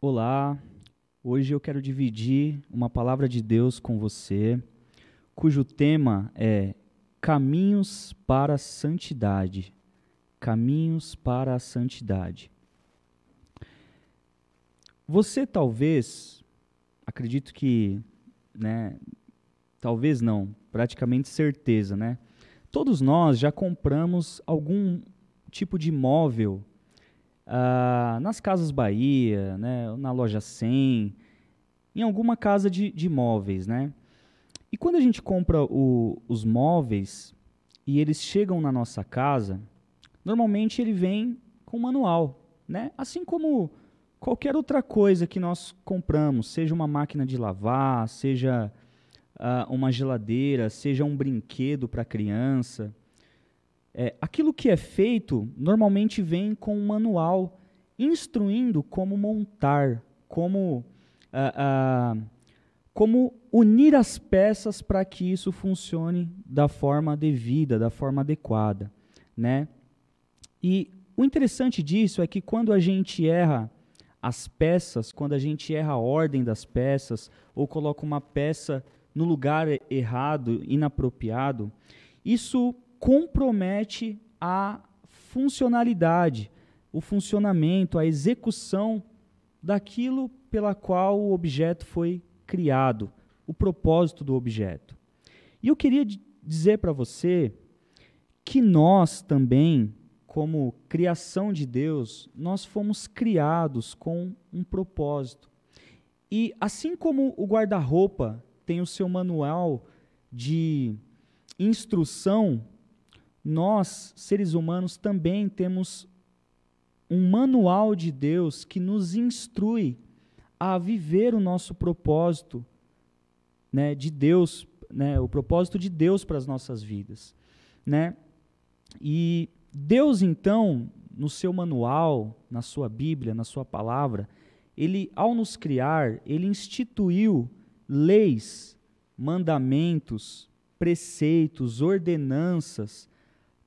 Olá, hoje eu quero dividir uma palavra de Deus com você, cujo tema é Caminhos para a Santidade. Caminhos para a Santidade. Você talvez, acredito que, talvez não, praticamente certeza, Todos nós já compramos algum tipo de imóvel nas Casas Bahia, na Loja 100, em alguma casa de móveis, E quando a gente compra os móveis e eles chegam na nossa casa, normalmente ele vem com manual, Assim como qualquer outra coisa que nós compramos, seja uma máquina de lavar, seja uma geladeira, seja um brinquedo para criança. Aquilo que é feito normalmente vem com um manual instruindo como montar, como unir as peças para que isso funcione da forma devida, da forma adequada, E o interessante disso é que quando a gente erra as peças, quando a gente erra a ordem das peças, ou coloca uma peça no lugar errado, inapropriado, isso compromete a funcionalidade, o funcionamento, a execução daquilo pela qual o objeto foi criado, o propósito do objeto. E eu queria dizer para você que nós também, como criação de Deus, nós fomos criados com um propósito. E assim como o guarda-roupa tem o seu manual de instrução, nós, seres humanos, também temos um manual de Deus que nos instrui a viver o nosso propósito, de Deus, o propósito de Deus para as nossas vidas, E Deus, então, no seu manual, na sua Bíblia, na sua palavra, ele, ao nos criar, ele instituiu leis, mandamentos, preceitos, ordenanças,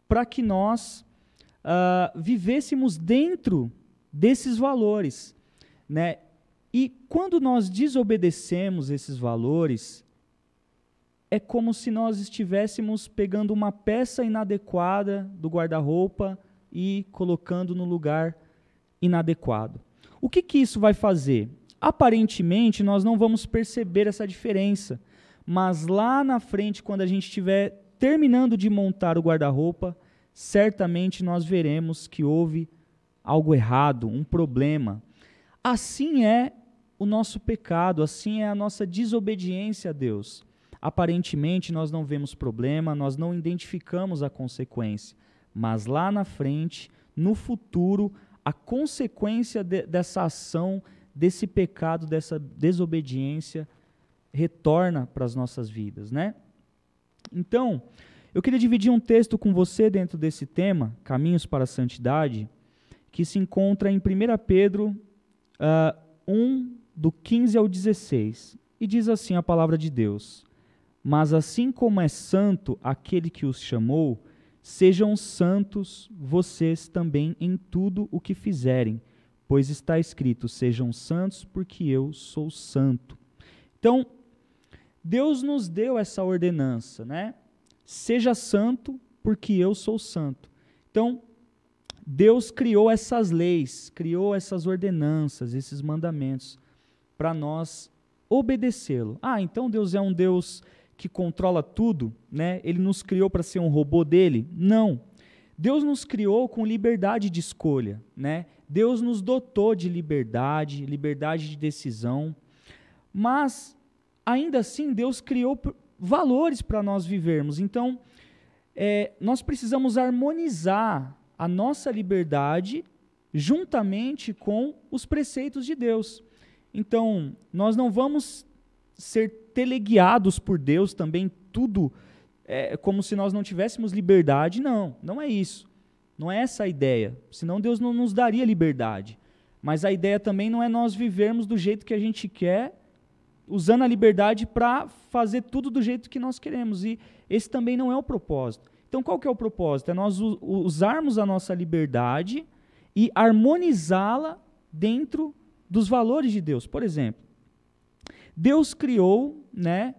para que nós vivêssemos dentro desses valores, E quando nós desobedecemos esses valores, é como se nós estivéssemos pegando uma peça inadequada do guarda-roupa e colocando no lugar inadequado. O que isso vai fazer? Aparentemente, nós não vamos perceber essa diferença, mas lá na frente, quando a gente estiver terminando de montar o guarda-roupa, certamente nós veremos que houve algo errado, um problema. Assim é o nosso pecado, assim é a nossa desobediência a Deus. Aparentemente nós não vemos problema, nós não identificamos a consequência, mas lá na frente, no futuro, a consequência dessa ação, desse pecado, dessa desobediência, retorna para as nossas vidas, Então, eu queria dividir um texto com você dentro desse tema, Caminhos para a Santidade, que se encontra em 1 Pedro 1, do 15 ao 16, e diz assim a palavra de Deus: Mas assim como é santo aquele que os chamou, sejam santos vocês também em tudo o que fizerem, pois está escrito, sejam santos porque eu sou santo. Então, Deus nos deu essa ordenança, Seja santo porque eu sou santo. Então, Deus criou essas leis, criou essas ordenanças, esses mandamentos, para nós obedecê-lo. Então Deus é um Deus que controla tudo, Ele nos criou para ser um robô dele? Não. Deus nos criou com liberdade de escolha, Deus nos dotou de liberdade de decisão, mas ainda assim Deus criou valores para nós vivermos. Então, nós precisamos harmonizar a nossa liberdade juntamente com os preceitos de Deus. Então, nós não vamos ser teleguiados por Deus também, tudo como se nós não tivéssemos liberdade. Não é isso. Não é essa a ideia. Senão Deus não nos daria liberdade. Mas a ideia também não é nós vivermos do jeito que a gente quer, usando a liberdade para fazer tudo do jeito que nós queremos. E esse também não é o propósito. Então, qual que é o propósito? É nós usarmos a nossa liberdade e harmonizá-la dentro dos valores de Deus. Por exemplo, Deus criou, né,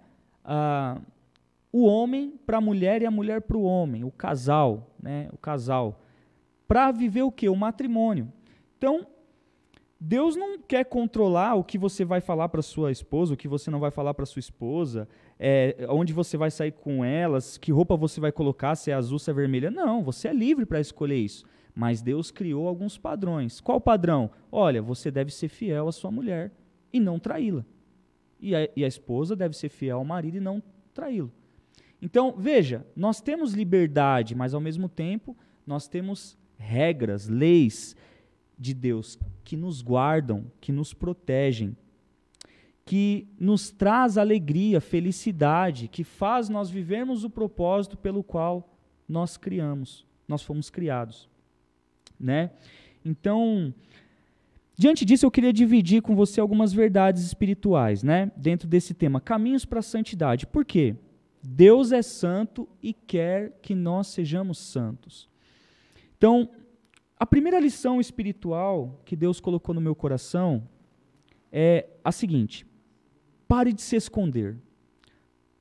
o homem para a mulher e a mulher para o homem, o casal, né, para viver o quê? O matrimônio. Então, Deus não quer controlar o que você vai falar para sua esposa, o que você não vai falar para sua esposa, onde você vai sair com elas, que roupa você vai colocar, se é azul, se é vermelha. Não, você é livre para escolher isso. Mas Deus criou alguns padrões. Qual padrão? Olha, você deve ser fiel à sua mulher e não traí-la. E a esposa deve ser fiel ao marido e não traí-lo. Então, veja, nós temos liberdade, mas ao mesmo tempo nós temos regras, leis de Deus que nos guardam, que nos protegem, que nos traz alegria, felicidade, que faz nós vivermos o propósito pelo qual nós fomos criados, né? Então, diante disso eu queria dividir com você algumas verdades espirituais, né? Dentro desse tema, caminhos para a santidade. Por quê? Deus é santo e quer que nós sejamos santos. Então, a primeira lição espiritual que Deus colocou no meu coração é a seguinte: pare de se esconder.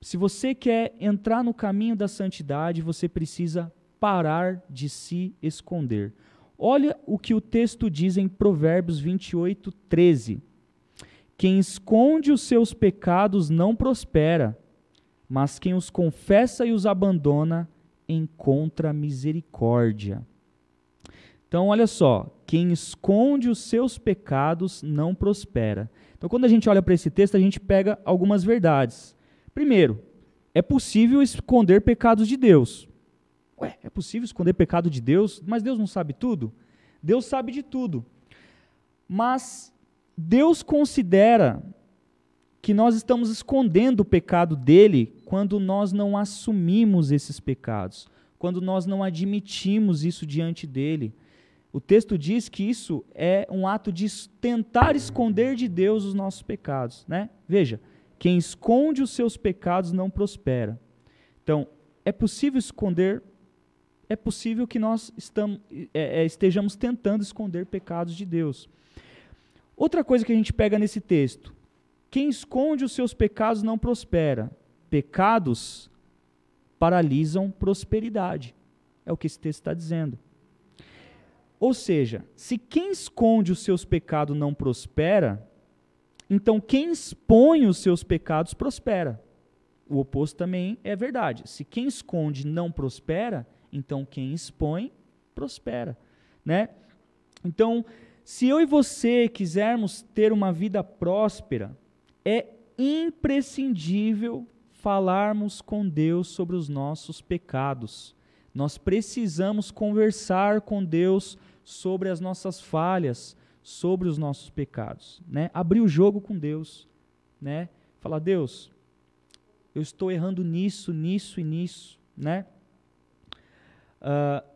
Se você quer entrar no caminho da santidade, você precisa parar de se esconder. Olha o que o texto diz em Provérbios 28, 13. Quem esconde os seus pecados não prospera, mas quem os confessa e os abandona encontra misericórdia. Então, olha só, quem esconde os seus pecados não prospera. Então, quando a gente olha para esse texto, a gente pega algumas verdades. Primeiro, é possível esconder pecados de Deus. Ué, é possível esconder pecado de Deus? Mas Deus não sabe tudo? Deus sabe de tudo. Mas Deus considera que nós estamos escondendo o pecado dele quando nós não assumimos esses pecados, quando nós não admitimos isso diante dele. O texto diz que isso é um ato de tentar esconder de Deus os nossos pecados, né? Veja, quem esconde os seus pecados não prospera. Então, é possível esconder, é possível que nós estejamos tentando esconder pecados de Deus. Outra coisa que a gente pega nesse texto, quem esconde os seus pecados não prospera. Pecados paralisam prosperidade. É o que esse texto está dizendo. Ou seja, se quem esconde os seus pecados não prospera, então quem expõe os seus pecados prospera. O oposto também é verdade. Se quem esconde não prospera, então quem expõe prospera, né? Então, se eu e você quisermos ter uma vida próspera, é imprescindível falarmos com Deus sobre os nossos pecados. Nós precisamos conversar com Deus sobre as nossas falhas, sobre os nossos pecados, né? Abrir o jogo com Deus, né? Falar: Deus, eu estou errando nisso, nisso e nisso, né?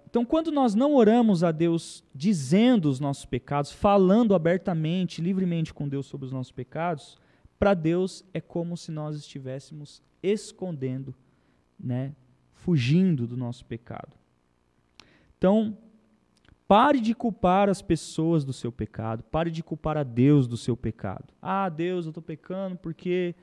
Então, quando nós não oramos a Deus dizendo os nossos pecados, falando abertamente, livremente com Deus sobre os nossos pecados, para Deus é como se nós estivéssemos escondendo, né? Fugindo do nosso pecado. Então, pare de culpar as pessoas do seu pecado, pare de culpar a Deus do seu pecado. Ah, Deus, eu estou pecando porque...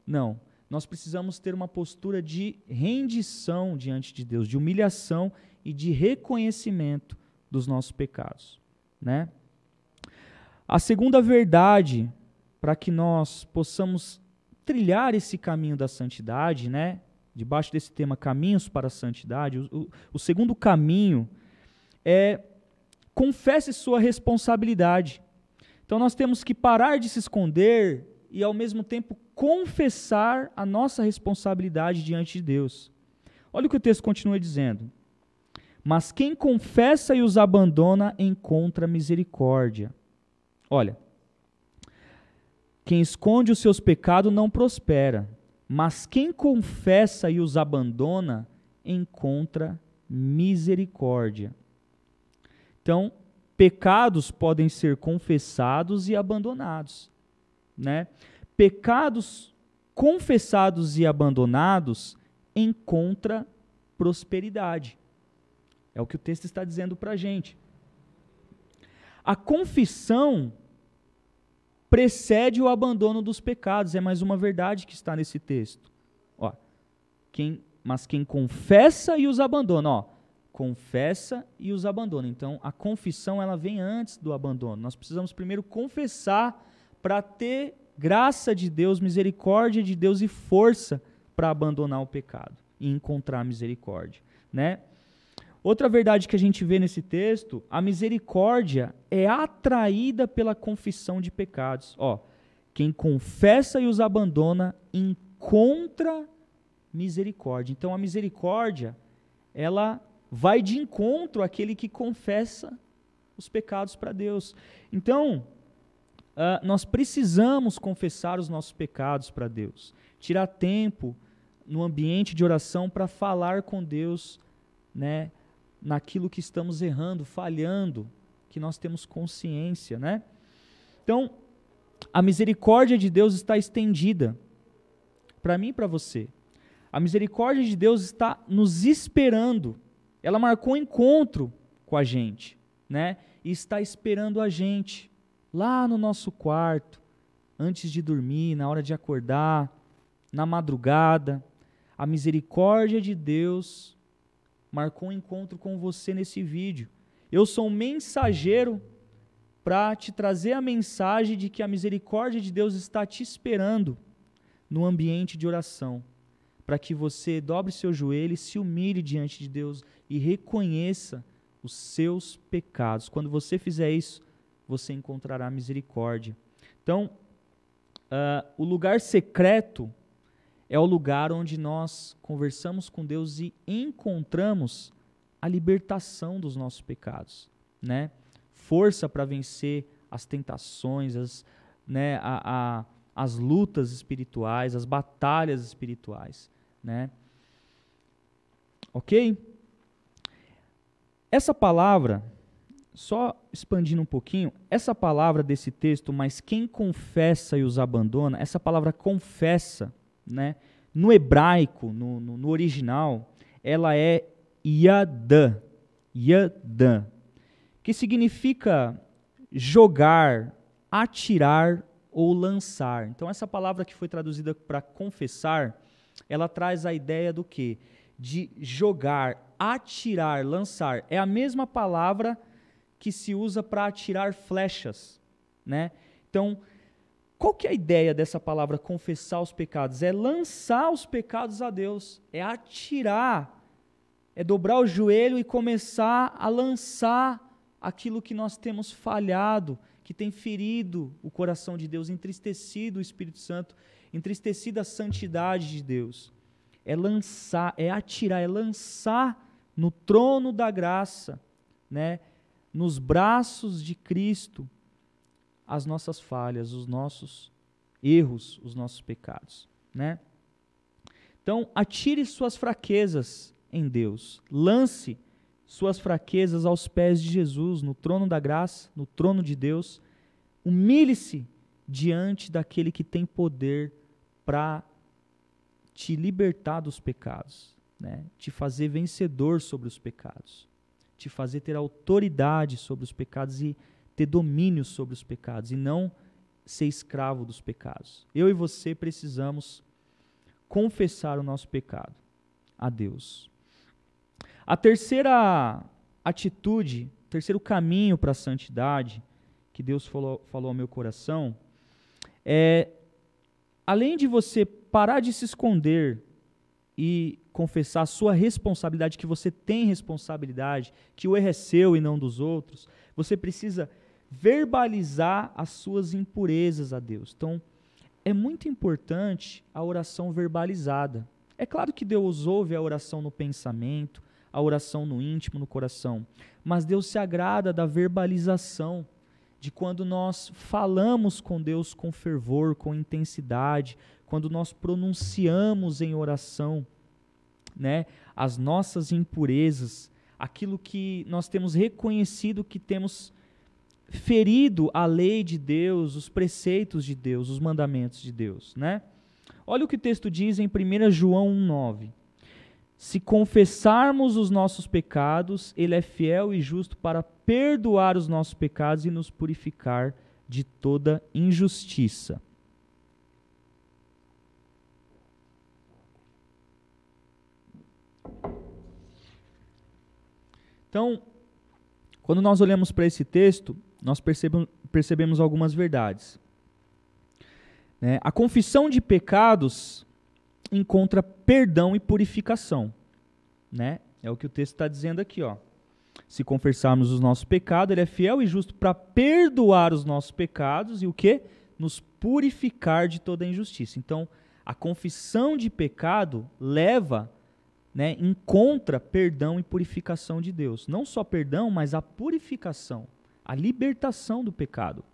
Não, nós precisamos ter uma postura de rendição diante de Deus, de humilhação e de reconhecimento dos nossos pecados, né? A segunda verdade, para que nós possamos trilhar esse caminho da santidade, né? Debaixo desse tema, caminhos para a santidade, o segundo caminho é: confesse sua responsabilidade. Então nós temos que parar de se esconder e ao mesmo tempo confessar a nossa responsabilidade diante de Deus. Olha o que o texto continua dizendo: mas quem confessa e os abandona encontra misericórdia. Olha, quem esconde os seus pecados não prospera, mas quem confessa e os abandona encontra misericórdia. Então, pecados podem ser confessados e abandonados, né? Pecados confessados e abandonados encontra prosperidade. É o que o texto está dizendo para a gente. A confissão precede o abandono dos pecados. É mais uma verdade que está nesse texto. Ó, mas quem confessa e os abandona, ó, confessa e os abandona. Então, a confissão ela vem antes do abandono. Nós precisamos primeiro confessar para ter graça de Deus, misericórdia de Deus e força para abandonar o pecado e encontrar misericórdia, né? Outra verdade que a gente vê nesse texto, a misericórdia é atraída pela confissão de pecados. Ó, quem confessa e os abandona encontra misericórdia. Então a misericórdia, ela vai de encontro àquele que confessa os pecados para Deus. Então, nós precisamos confessar os nossos pecados para Deus. Tirar tempo no ambiente de oração para falar com Deus, né, naquilo que estamos errando, falhando, que nós temos consciência, né? Então, a misericórdia de Deus está estendida para mim e para você. A misericórdia de Deus está nos esperando. Ela marcou um encontro com a gente, né? E está esperando a gente lá no nosso quarto, antes de dormir, na hora de acordar, na madrugada. A misericórdia de Deus marcou um encontro com você nesse vídeo. Eu sou um mensageiro para te trazer a mensagem de que a misericórdia de Deus está te esperando no ambiente de oração, para que você dobre seu joelho e se humilhe diante de Deus e reconheça os seus pecados. Quando você fizer isso, você encontrará misericórdia. Então, o lugar secreto é o lugar onde nós conversamos com Deus e encontramos a libertação dos nossos pecados, né? Força para vencer as tentações, as lutas espirituais, as batalhas espirituais, né? Ok? Essa palavra, só expandindo um pouquinho, essa palavra desse texto, mas quem confessa e os abandona, essa palavra confessa, né? No hebraico, no original, ela é yadã, que significa jogar, atirar ou lançar. Então essa palavra que foi traduzida para confessar, ela traz a ideia do quê? De jogar, atirar, lançar. É a mesma palavra que se usa para atirar flechas, né? Então, qual que é a ideia dessa palavra confessar os pecados? É lançar os pecados a Deus, é atirar, é dobrar o joelho e começar a lançar aquilo que nós temos falhado, que tem ferido o coração de Deus, entristecido o Espírito Santo, entristecido a santidade de Deus. É lançar, é atirar, é lançar no trono da graça, né? Nos braços de Cristo, as nossas falhas, os nossos erros, os nossos pecados, né? Então, atire suas fraquezas em Deus. Lance suas fraquezas aos pés de Jesus, no trono da graça, no trono de Deus. Humilhe-se diante daquele que tem poder para te libertar dos pecados, né? Te fazer vencedor sobre os pecados, te fazer ter autoridade sobre os pecados e ter domínio sobre os pecados e não ser escravo dos pecados. Eu e você precisamos confessar o nosso pecado a Deus. A terceira atitude, o terceiro caminho para a santidade que Deus falou ao meu coração é, além de você parar de se esconder e confessar a sua responsabilidade, que você tem responsabilidade, que o erro é seu e não dos outros, você precisa verbalizar as suas impurezas a Deus. Então, é muito importante a oração verbalizada. É claro que Deus ouve a oração no pensamento, a oração no íntimo, no coração, mas Deus se agrada da verbalização, de quando nós falamos com Deus com fervor, com intensidade, quando nós pronunciamos em oração, né, as nossas impurezas, aquilo que nós temos reconhecido que temos ferido a lei de Deus, os preceitos de Deus, os mandamentos de Deus, né? Olha o que o texto diz em 1 João 1,9. Se confessarmos os nossos pecados, Ele é fiel e justo para perdoar os nossos pecados e nos purificar de toda injustiça. Então, quando nós olhamos para esse texto, nós percebemos algumas verdades. A confissão de pecados encontra perdão e purificação. É o que o texto está dizendo aqui. Se confessarmos os nossos pecados, Ele é fiel e justo para perdoar os nossos pecados e o quê? Nos purificar de toda injustiça. Então, a confissão de pecado encontra perdão e purificação de Deus. Não só perdão, mas a purificação, a libertação do pecado.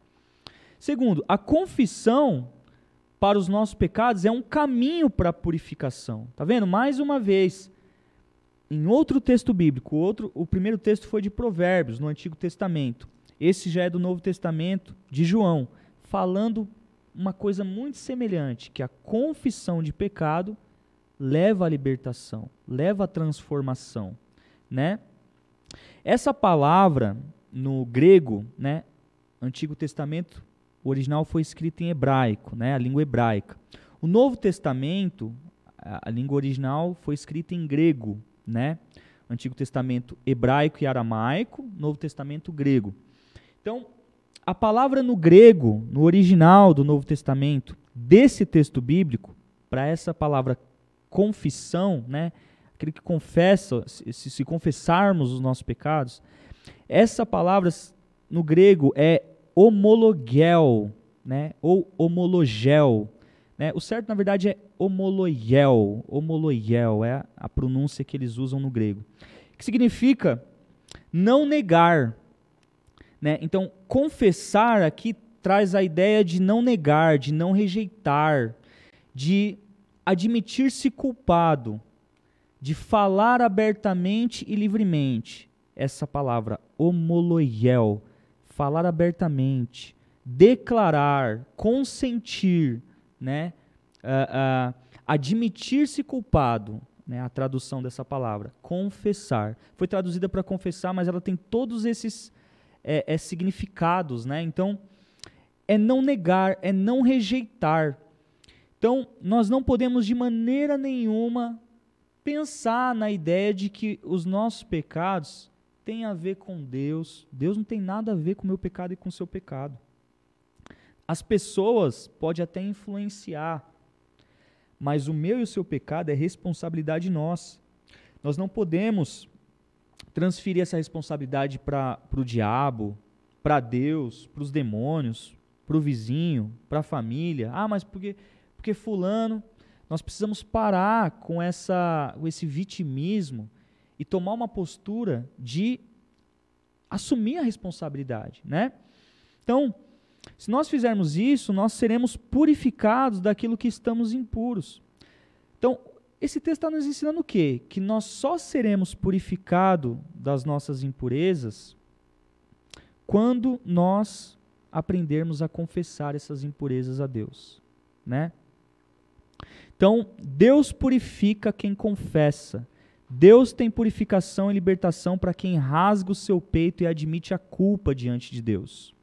Segundo, a confissão para os nossos pecados é um caminho para a purificação. Tá vendo? Mais uma vez, em outro texto bíblico, o primeiro texto foi de Provérbios, no Antigo Testamento. Esse já é do Novo Testamento, de João, falando uma coisa muito semelhante, que a confissão de pecado leva à libertação, leva à transformação, Essa palavra, no grego, Antigo Testamento, o original foi escrito em hebraico, a língua hebraica. O Novo Testamento, a língua original foi escrita em grego, Antigo Testamento hebraico e aramaico, Novo Testamento grego. Então, a palavra no grego, no original do Novo Testamento, desse texto bíblico, para essa palavra confissão, aquele que confessa, se confessarmos os nossos pecados, essa palavra no grego é homologel, ou homologel. O certo, na verdade, é homoloiel. Homoloiel é a pronúncia que eles usam no grego. Que significa não negar. Então, confessar aqui traz a ideia de não negar, de não rejeitar, de admitir-se culpado, de falar abertamente e livremente. Essa palavra, homoloiel, falar abertamente, declarar, consentir, admitir-se culpado, a tradução dessa palavra, confessar. Foi traduzida para confessar, mas ela tem todos esses significados, Então, é não negar, é não rejeitar. Então, nós não podemos de maneira nenhuma pensar na ideia de que os nossos pecados têm a ver com Deus. Deus não tem nada a ver com o meu pecado e com o seu pecado. As pessoas podem até influenciar, mas o meu e o seu pecado é responsabilidade nossa. Nós não podemos transferir essa responsabilidade para o diabo, para Deus, para os demônios, para o vizinho, para a família. Mas porque fulano, nós precisamos parar com esse vitimismo e tomar uma postura de assumir a responsabilidade, Então, se nós fizermos isso, nós seremos purificados daquilo que estamos impuros. Então, esse texto está nos ensinando o quê? Que nós só seremos purificados das nossas impurezas quando nós aprendermos a confessar essas impurezas a Deus, Então, Deus purifica quem confessa. Deus tem purificação e libertação para quem rasga o seu peito e admite a culpa diante de Deus,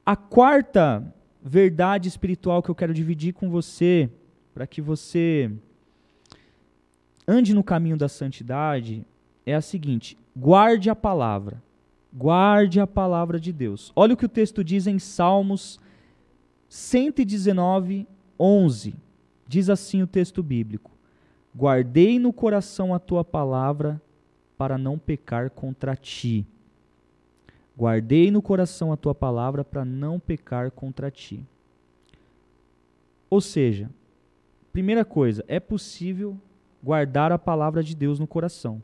A quarta verdade espiritual que eu quero dividir com você, para que você ande no caminho da santidade, é a seguinte: guarde a palavra de Deus. Olha o que o texto diz em Salmos 119, 11. Diz assim o texto bíblico: guardei no coração a tua palavra para não pecar contra ti. Guardei no coração a tua palavra para não pecar contra ti. Ou seja, primeira coisa, é possível guardar a palavra de Deus no coração.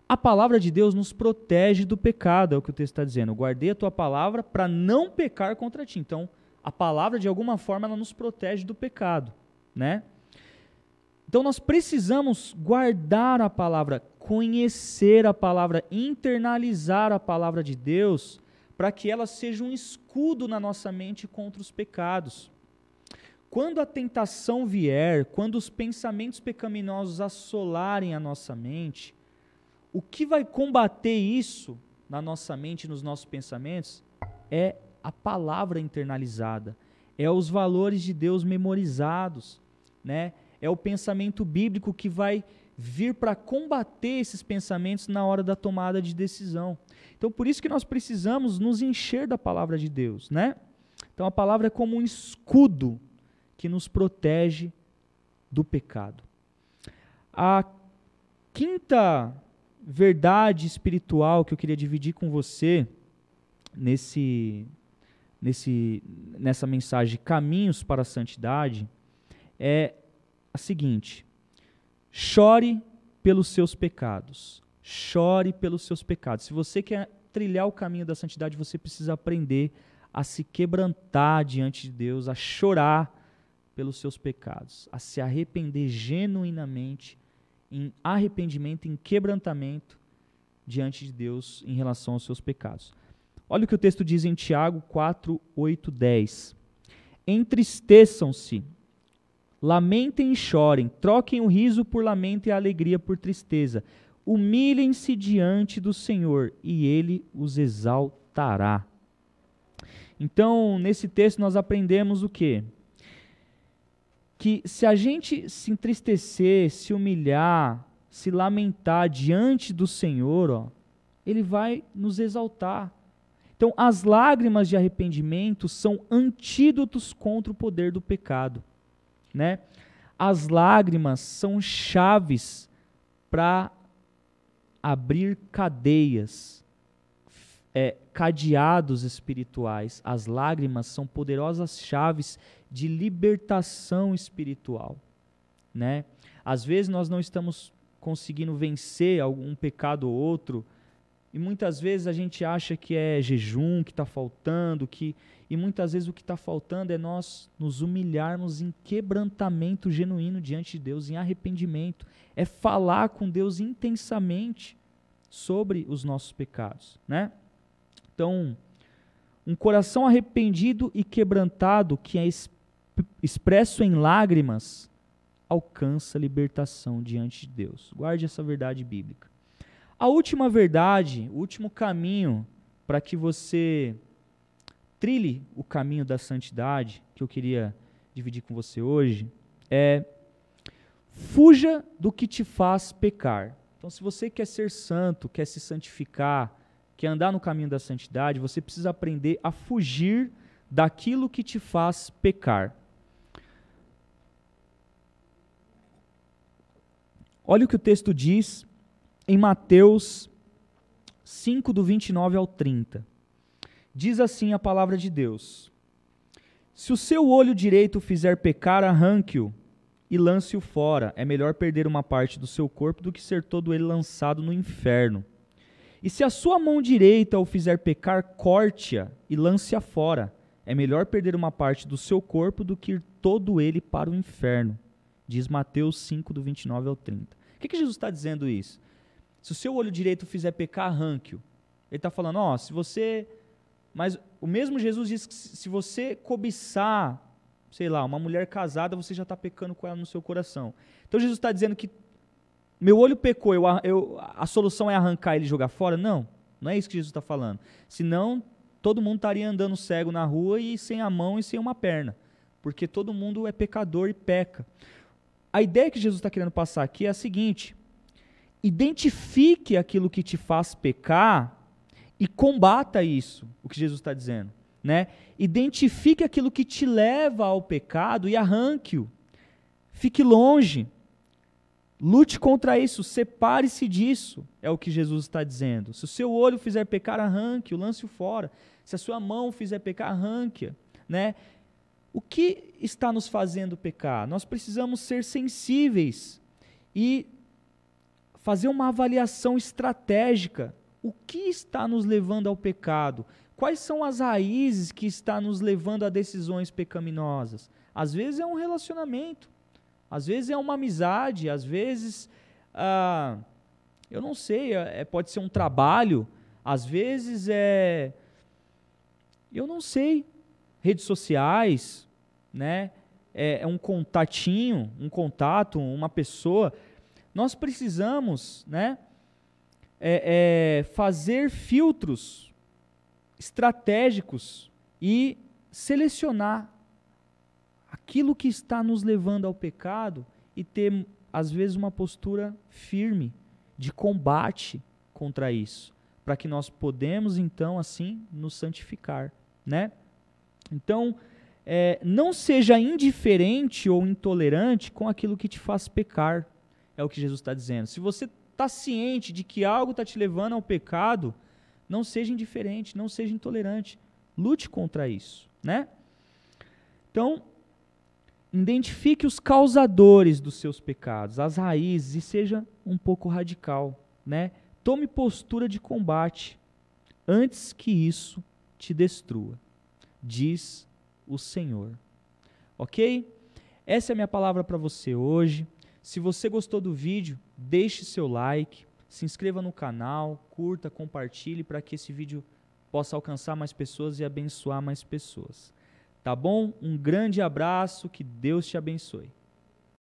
A palavra de Deus nos protege do pecado, é o que o texto está dizendo. Guardei a tua palavra para não pecar contra ti. Então, a palavra, de alguma forma, ela nos protege do pecado, Então, nós precisamos guardar a palavra, conhecer a palavra, internalizar a palavra de Deus, para que ela seja um escudo na nossa mente contra os pecados. Quando a tentação vier, quando os pensamentos pecaminosos assolarem a nossa mente, o que vai combater isso na nossa mente, nos nossos pensamentos, é a palavra internalizada, é os valores de Deus memorizados, né? É o pensamento bíblico que vai vir para combater esses pensamentos na hora da tomada de decisão. Então, por isso que nós precisamos nos encher da palavra de Deus, né? Então, a palavra é como um escudo que nos protege do pecado. A quinta verdade espiritual que eu queria dividir com você nessa mensagem Caminhos para a Santidade é a seguinte: chore pelos seus pecados. Chore pelos seus pecados. Se você quer trilhar o caminho da santidade, você precisa aprender a se quebrantar diante de Deus, a chorar pelos seus pecados, a se arrepender genuinamente, em arrependimento, em quebrantamento diante de Deus em relação aos seus pecados. Olha o que o texto diz em Tiago 4, 8, 10. Entristeçam-se, lamentem e chorem, troquem o riso por lamento e a alegria por tristeza. Humilhem-se diante do Senhor e Ele os exaltará. Então, nesse texto nós aprendemos o quê? Que se a gente se entristecer, se humilhar, se lamentar diante do Senhor, Ele vai nos exaltar. Então, as lágrimas de arrependimento são antídotos contra o poder do pecado, né? As lágrimas são chaves para abrir cadeias, cadeados espirituais. As lágrimas são poderosas chaves de libertação espiritual, né? Às vezes nós não estamos conseguindo vencer algum pecado ou outro, e muitas vezes a gente acha que é jejum que está faltando, e muitas vezes o que está faltando é nós nos humilharmos em quebrantamento genuíno diante de Deus, em arrependimento. É falar com Deus intensamente sobre os nossos pecados, né? Então, um coração arrependido e quebrantado, que é expresso em lágrimas, alcança libertação diante de Deus. Guarde essa verdade bíblica. A última verdade, o último caminho para que você trilhe o caminho da santidade, que eu queria dividir com você hoje, é: fuja do que te faz pecar. Então, se você quer ser santo, quer se santificar, quer andar no caminho da santidade, você precisa aprender a fugir daquilo que te faz pecar. Olha o que o texto diz em Mateus 5, do 29 ao 30. Diz assim a palavra de Deus: se o seu olho direito o fizer pecar, arranque-o e lance-o fora. É melhor perder uma parte do seu corpo do que ser todo ele lançado no inferno. E se a sua mão direita o fizer pecar, corte-a e lance-a fora. É melhor perder uma parte do seu corpo do que ir todo ele para o inferno. Diz Mateus 5, do 29 ao 30. O que Jesus está dizendo isso? Se o seu olho direito fizer pecar, arranque-o. Ele está falando, se você... Mas o mesmo Jesus diz que se você cobiçar, sei lá, uma mulher casada, você já está pecando com ela no seu coração. Então Jesus está dizendo que meu olho pecou, a solução é arrancar ele e jogar fora? Não, não é isso que Jesus está falando. Senão, todo mundo estaria andando cego na rua e sem a mão e sem uma perna. Porque todo mundo é pecador e peca. A ideia que Jesus está querendo passar aqui é a seguinte: identifique aquilo que te faz pecar e combata isso, o que Jesus está dizendo, né? Identifique aquilo que te leva ao pecado e arranque-o. Fique longe. Lute contra isso, separe-se disso, é o que Jesus está dizendo. Se o seu olho fizer pecar, arranque-o, lance-o fora. Se a sua mão fizer pecar, arranque-a, né? O que está nos fazendo pecar? Nós precisamos ser sensíveis e fazer uma avaliação estratégica. O que está nos levando ao pecado? Quais são as raízes que estão nos levando a decisões pecaminosas? Às vezes é um relacionamento, às vezes é uma amizade, às vezes, eu não sei, pode ser um trabalho, às vezes eu não sei, redes sociais, né? É um contatinho, um contato, uma pessoa. Nós precisamos, né, fazer filtros estratégicos e selecionar aquilo que está nos levando ao pecado e ter, às vezes, uma postura firme de combate contra isso, para que nós podemos, então, assim, nos santificar, né? Então, não seja indiferente ou intolerante com aquilo que te faz pecar, é o que Jesus está dizendo. Se você está ciente de que algo está te levando ao pecado, não seja indiferente, não seja intolerante, lute contra isso, né? Então, identifique os causadores dos seus pecados, as raízes, e seja um pouco radical, né? Tome postura de combate antes que isso te destrua, diz o Senhor. Ok? Essa é a minha palavra para você hoje. Se você gostou do vídeo, deixe seu like, se inscreva no canal, curta, compartilhe para que esse vídeo possa alcançar mais pessoas e abençoar mais pessoas. Tá bom? Um grande abraço, que Deus te abençoe.